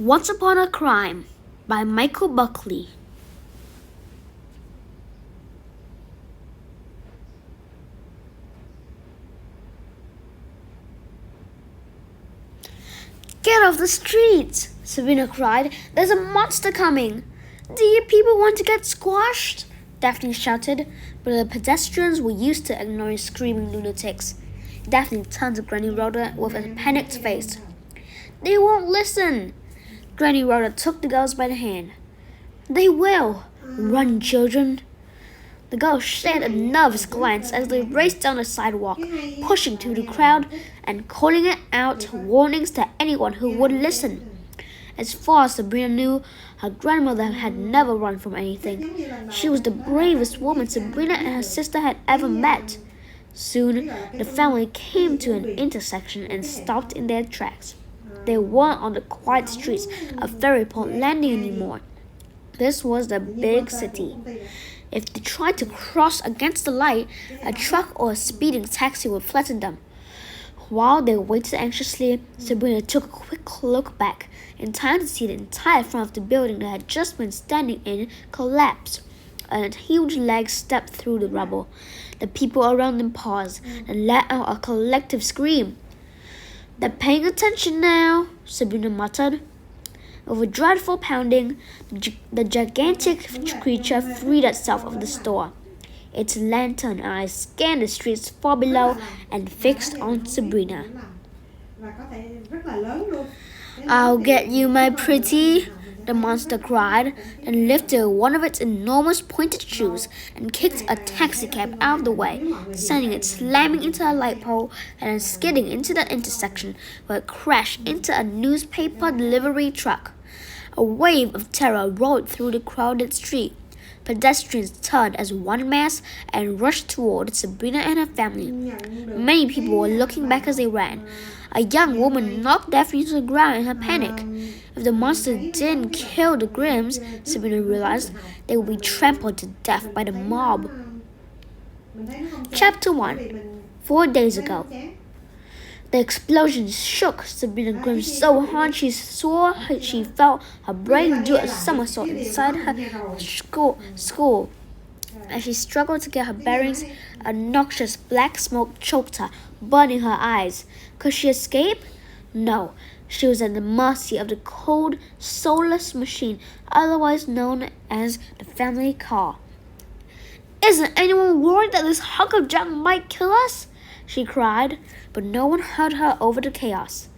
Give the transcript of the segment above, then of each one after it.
Once Upon a Crime by Michael Buckley. Get off the streets! Sabrina cried. There's a monster coming! Do you people want to get squashed? Daphne shouted, but the pedestrians were used to ignoring screaming lunatics. Daphne turned to Granny Rhoda with a panicked face. They won't listen! Granny Rhoda took the girls by the hand. They will! Run, children! The girls shared a nervous glance as they raced down the sidewalk, pushing through the crowd and calling out warnings to anyone who would listen. As far as Sabrina knew, her grandmother had never run from anything. She was the bravest woman Sabrina and her sister had ever met. Soon, the family came to an intersection and stopped in their tracks. They weren't on the quiet streets of Ferryport Landing anymore. This was the big city. If they tried to cross against the light, a truck or a speeding taxi would flatten them. While they waited anxiously, Sabrina took a quick look back, in time to see the entire front of the building they had just been standing in collapse. A huge leg stepped through the rubble. The people around them paused and let out a collective scream. They're paying attention now, Sabrina muttered. With a dreadful pounding, the gigantic creature freed itself of the store. Its lantern eyes scanned the streets far below and fixed on Sabrina. I'll get you, my pretty, the monster cried, then lifted one of its enormous pointed shoes and kicked a taxicab out of the way, sending it slamming into a light pole and then skidding into the intersection where it crashed into a newspaper delivery truck. A wave of terror rolled through the crowded street. Pedestrians turned as one mass and rushed toward Sabrina and her family. Many people were looking back as they ran. A young woman knocked Daphne to the ground in her panic. If the monster didn't kill the Grimms, Sabrina realized, they would be trampled to death by the mob. Chapter 1. 4 days ago. The explosion shook Sabrina Grimm so hard she swore she felt her brain do a somersault inside her skull. As she struggled to get her bearings, a noxious black smoke choked her, burning her eyes. Could she escape? No. She was at the mercy of the cold, soulless machine, otherwise known as the family car. Isn't anyone worried that this hunk of junk might kill us? She cried, but no one heard her over the chaos.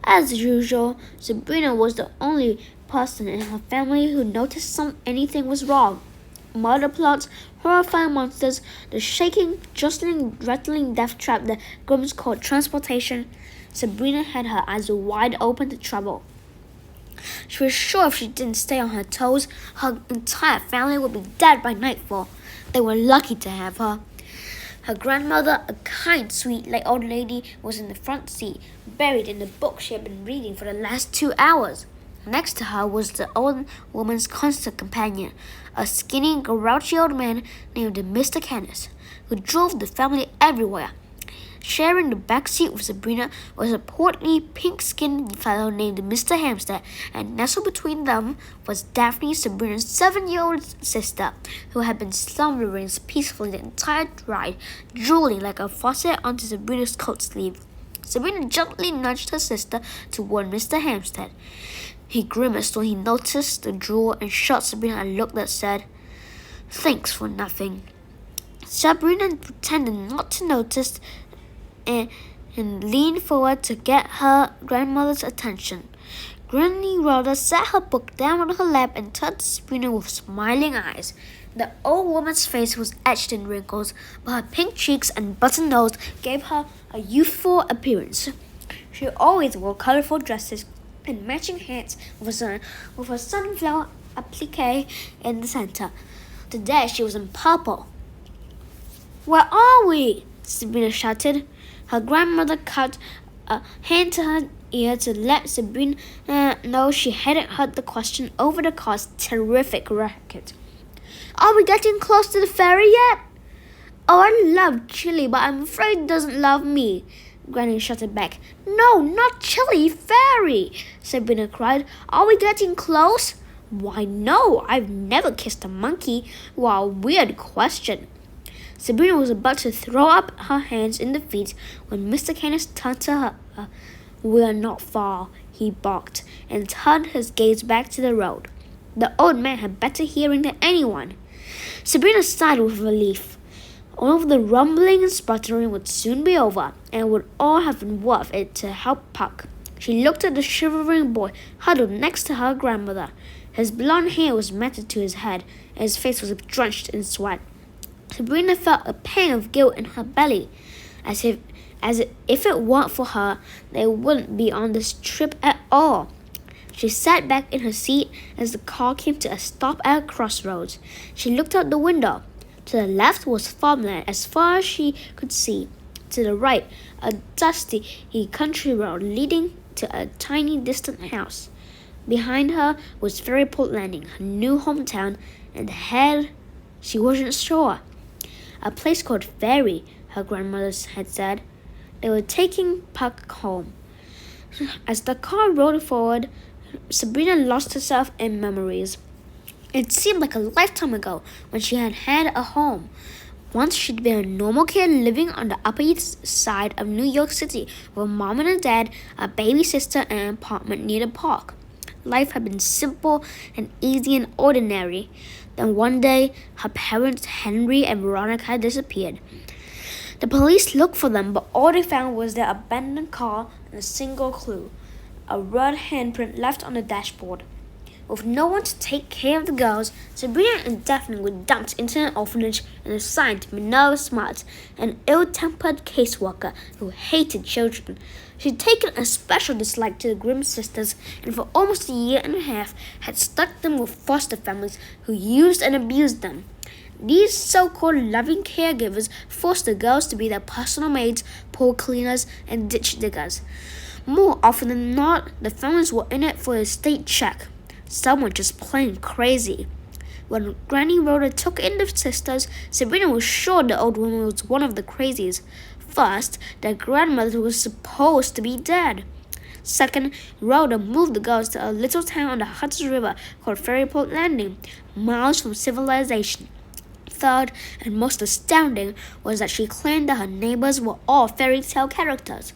As usual, Sabrina was the only person in her family who noticed anything was wrong. Murder plots, horrifying monsters, the shaking, jostling, rattling death trap the Grimms called transportation. Sabrina had her eyes wide open to trouble. She was sure if she didn't stay on her toes, her entire family would be dead by nightfall. They were lucky to have her. Her grandmother, a kind, sweet old lady, was in the front seat, buried in the book she had been reading for the last 2 hours. Next to her was the old woman's constant companion, a skinny, grouchy old man named Mr. Canis, who drove the family everywhere. Sharing the back seat with Sabrina was a portly, pink-skinned fellow named Mr. Hampstead, and nestled between them was Daphne, Sabrina's 7-year-old sister, who had been slumbering peacefully the entire ride, drooling like a faucet onto Sabrina's coat sleeve. Sabrina gently nudged her sister toward Mr. Hampstead. He grimaced when he noticed the drool and shot Sabrina a look that said, "Thanks for nothing." Sabrina pretended not to notice and leaned forward to get her grandmother's attention. Granny Rhoda set her book down on her lap and turned to Sabrina with smiling eyes. The old woman's face was etched in wrinkles, but her pink cheeks and button nose gave her a youthful appearance. She always wore colorful dresses and matching hats with a sunflower applique in the center. Today she was in purple. "Where are we?" Sabrina shouted. Her grandmother cut a hand to her ear to let Sabrina know she hadn't heard the question over the car's terrific racket. "Are we getting close to the ferry yet?" "Oh, I love Chili, but I'm afraid it doesn't love me," Granny shouted back. No, not chilly, fairy, Sabrina cried. Are we getting close? Why, no, I've never kissed a monkey. What a weird question. Sabrina was about to throw up her hands in defeat when Mr. Canis turned to her. We're not far, he barked, and turned his gaze back to the road. The old man had better hearing than anyone. Sabrina sighed with relief. All of the rumbling and sputtering would soon be over, and it would all have been worth it to help Puck. She looked at the shivering boy huddled next to her grandmother. His blond hair was matted to his head, and his face was drenched in sweat. Sabrina felt a pang of guilt in her belly, as if it weren't for her, they wouldn't be on this trip at all. She sat back in her seat as the car came to a stop at a crossroads. She looked out the window. To the left was farmland as far as she could see. To the right, a dusty country road leading to a tiny distant house. Behind her was Ferryport Landing, her new hometown, and ahead, she wasn't sure. A place called Ferry, her grandmother had said. They were taking Puck home. As the car rolled forward, Sabrina lost herself in memories. It seemed like a lifetime ago when she had a home. Once she'd been a normal kid living on the Upper East Side of New York City with a mom and a dad, a baby sister, and an apartment near the park. Life had been simple and easy and ordinary. Then one day, her parents, Henry and Veronica, had disappeared. The police looked for them, but all they found was their abandoned car and a single clue, a red handprint left on the dashboard. With no one to take care of the girls, Sabrina and Daphne were dumped into an orphanage and assigned to Minerva Smart, an ill-tempered caseworker who hated children. She'd taken a special dislike to the Grimm sisters and for almost a year and a half had stuck them with foster families who used and abused them. These so-called loving caregivers forced the girls to be their personal maids, pool cleaners, and ditch diggers. More often than not, the families were in it for a state check. Some were just plain crazy. When Granny Rhoda took in the sisters, Sabrina was sure the old woman was one of the crazies. First, their grandmother was supposed to be dead. Second, Rhoda moved the girls to a little town on the Hudson River called Ferryport Landing, miles from civilization. Third, and most astounding, was that she claimed that her neighbors were all fairy tale characters.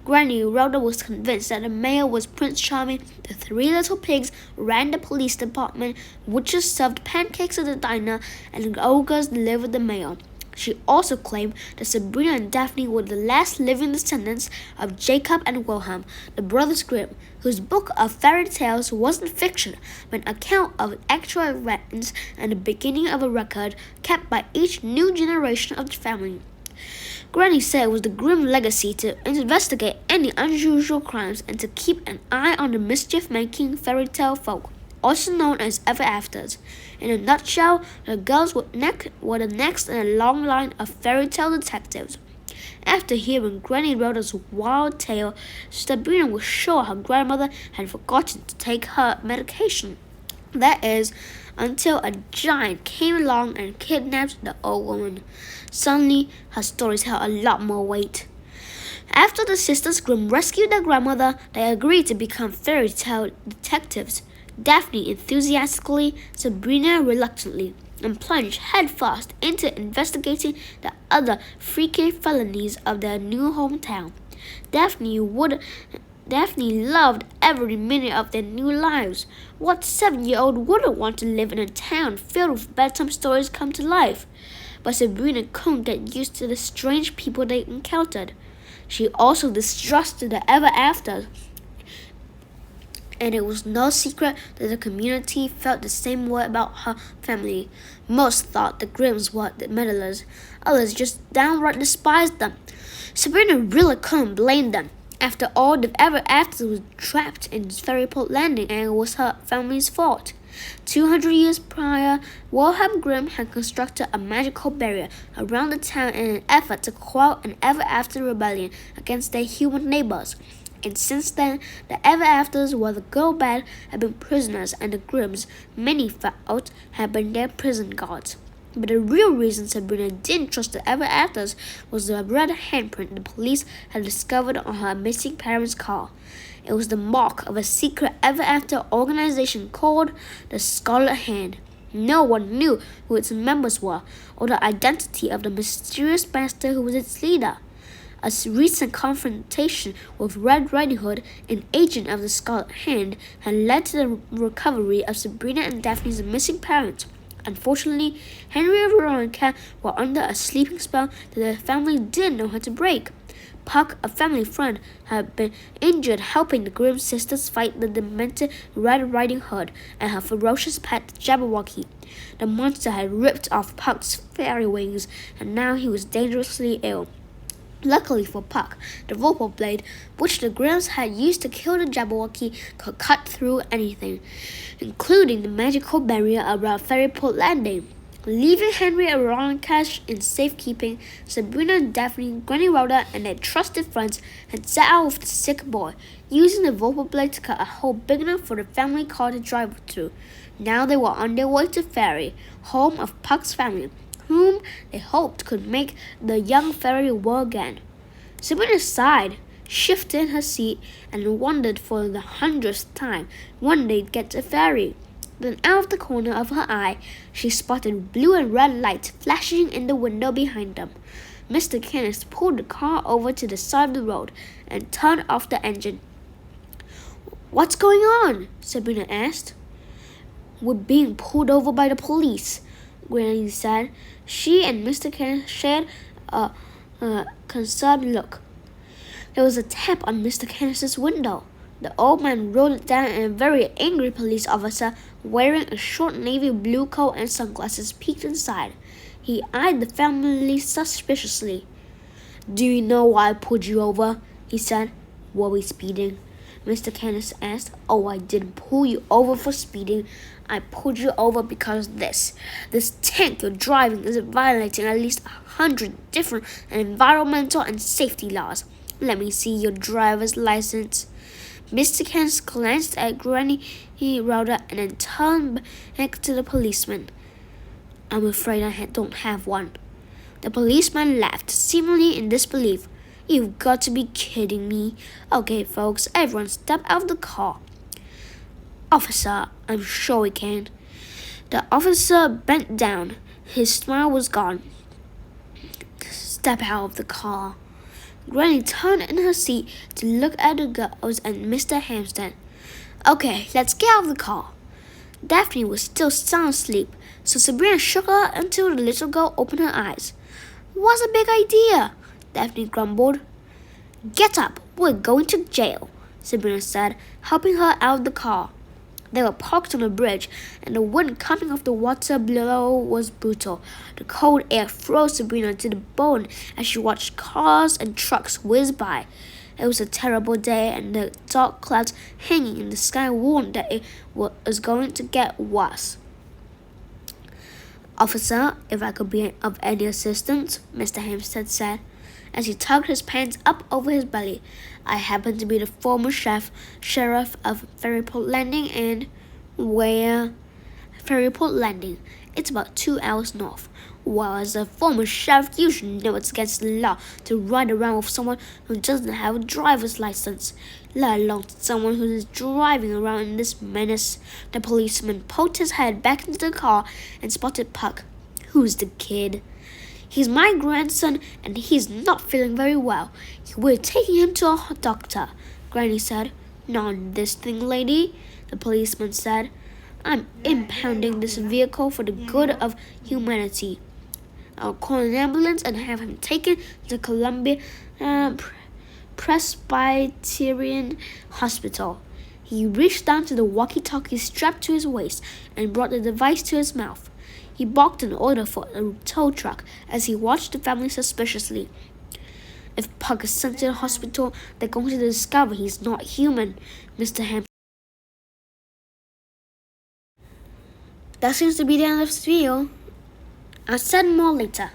Granny Rhoda was convinced that the mayor was Prince Charming, the three little pigs ran the police department, witches served pancakes at the diner, and ogres delivered the mail. She also claimed that Sabrina and Daphne were the last living descendants of Jacob and Wilhelm, the brothers Grimm, whose book of fairy tales wasn't fiction, but an account of actual events and the beginning of a record kept by each new generation of the family. Granny said it was the Grimm legacy to investigate any unusual crimes and to keep an eye on the mischief-making fairy tale folk, also known as ever afters. In a nutshell, the girls were the next in a long line of fairy tale detectives. After hearing Granny Rhoda's wild tale, Sabrina was sure her grandmother had forgotten to take her medication. That is, until a giant came along and kidnapped the old woman. Suddenly, her stories held a lot more weight. After the sisters Grimm rescued their grandmother, they agreed to become fairy tale detectives. Daphne enthusiastically, Sabrina reluctantly, and plunged headfirst into investigating the other freaky felonies of their new hometown. Daphne loved every minute of their new lives. What 7-year-old wouldn't want to live in a town filled with bedtime stories come to life? But Sabrina couldn't get used to the strange people they encountered. She also distrusted the ever afters, and it was no secret that the community felt the same way about her family. Most thought the Grimms were the meddlers. Others just downright despised them. Sabrina really couldn't blame them. After all, the ever afters was trapped in Ferryport Landing, and it was her family's fault. 200 years prior, Wilhelm Grimm had constructed a magical barrier around the town in an effort to quell an ever-after rebellion against their human neighbors. And since then, the ever-afters were the girl-bad had been prisoners, and the Grimms, many felt, had been their prison guards. But the real reason Sabrina didn't trust the ever afters was the red handprint the police had discovered on her missing parents' car. It was the mark of a secret ever after organization called the Scarlet Hand. No one knew who its members were or the identity of the mysterious master who was its leader. A recent confrontation with Red Riding Hood, an agent of the Scarlet Hand, had led to the recovery of Sabrina and Daphne's missing parents. Unfortunately, Henry and Veronica were under a sleeping spell that their family didn't know how to break. Puck, a family friend, had been injured helping the Grimm sisters fight the demented Red Riding Hood and her ferocious pet Jabberwocky. The monster had ripped off Puck's fairy wings, and now he was dangerously ill. Luckily for Puck, the Vorpal blade, which the Grimms had used to kill the Jabberwocky, could cut through anything, including the magical barrier around Fairyport Landing. Leaving Henry and Veronica in safekeeping, Sabrina, Daphne, Granny Rhoda, and their trusted friends had set out with the sick boy, using the Vorpal blade to cut a hole big enough for the family car to drive through. Now they were on their way to Fairy, home of Puck's family, whom they hoped could make the young fairy well again. Sabrina sighed, shifted in her seat, and wondered for the 100th time when they'd get to Fairy. Then out of the corner of her eye, she spotted blue and red lights flashing in the window behind them. Mr. Kenneth pulled the car over to the side of the road and turned off the engine. "What's going on?" Sabrina asked. "We're being pulled over by the police," Granny said. She and Mr. Kenneth shared a concerned look. There was a tap on Mr. Kenneth's window. The old man rolled it down, and a very angry police officer wearing a short navy blue coat and sunglasses peeked inside. He eyed the family suspiciously. "Do you know why I pulled you over?" he said. "Were we speeding?" Mr. Kenneth asked. "Oh, I didn't pull you over for speeding. I pulled you over because this tank you're driving is violating at least 100 different environmental and safety laws. Let me see your driver's license." Mr. Kenneth glanced at Granny Rhoda and then turned back to the policeman. "I'm afraid I don't have one." The policeman laughed, seemingly in disbelief. "You've got to be kidding me. Okay, folks, everyone step out of the car." "Officer, I'm sure we can." The officer bent down. His smile was gone. "Step out of the car." Granny turned in her seat to look at the girls and Mr. Hampstead. "Okay, let's get out of the car." Daphne was still sound asleep, so Sabrina shook her until the little girl opened her eyes. "What's a big idea?" Daphne grumbled. "Get up, we're going to jail," Sabrina said, helping her out of the car. They were parked on a bridge, and the wind coming off the water below was brutal. The cold air froze Sabrina to the bone as she watched cars and trucks whiz by. It was a terrible day, and the dark clouds hanging in the sky warned that it was going to get worse. "Officer, if I could be of any assistance," Mr. Hampstead said, as he tugged his pants up over his belly. "I happen to be the former sheriff of Fairyport Landing, and..." "Where?" "Fairyport Landing. It's about 2 hours north." "Well, as a former sheriff, you should know it's against the law to ride around with someone who doesn't have a driver's license, let alone someone who is driving around in this menace." The policeman poked his head back into the car and spotted Puck. "Who's the kid?" "He's my grandson, and he's not feeling very well. We're taking him to a doctor," Granny said. "Not on this thing, lady," the policeman said. "I'm impounding this vehicle for the good of humanity. I'll call an ambulance and have him taken to Columbia Presbyterian Hospital." He reached down to the walkie-talkie strapped to his waist and brought the device to his mouth. He barked an order for a tow truck as he watched the family suspiciously. "If Puck is sent to the hospital, they're going to discover he's not human," Mr. Hampton. That seems to be the end of this video. I'll send more later.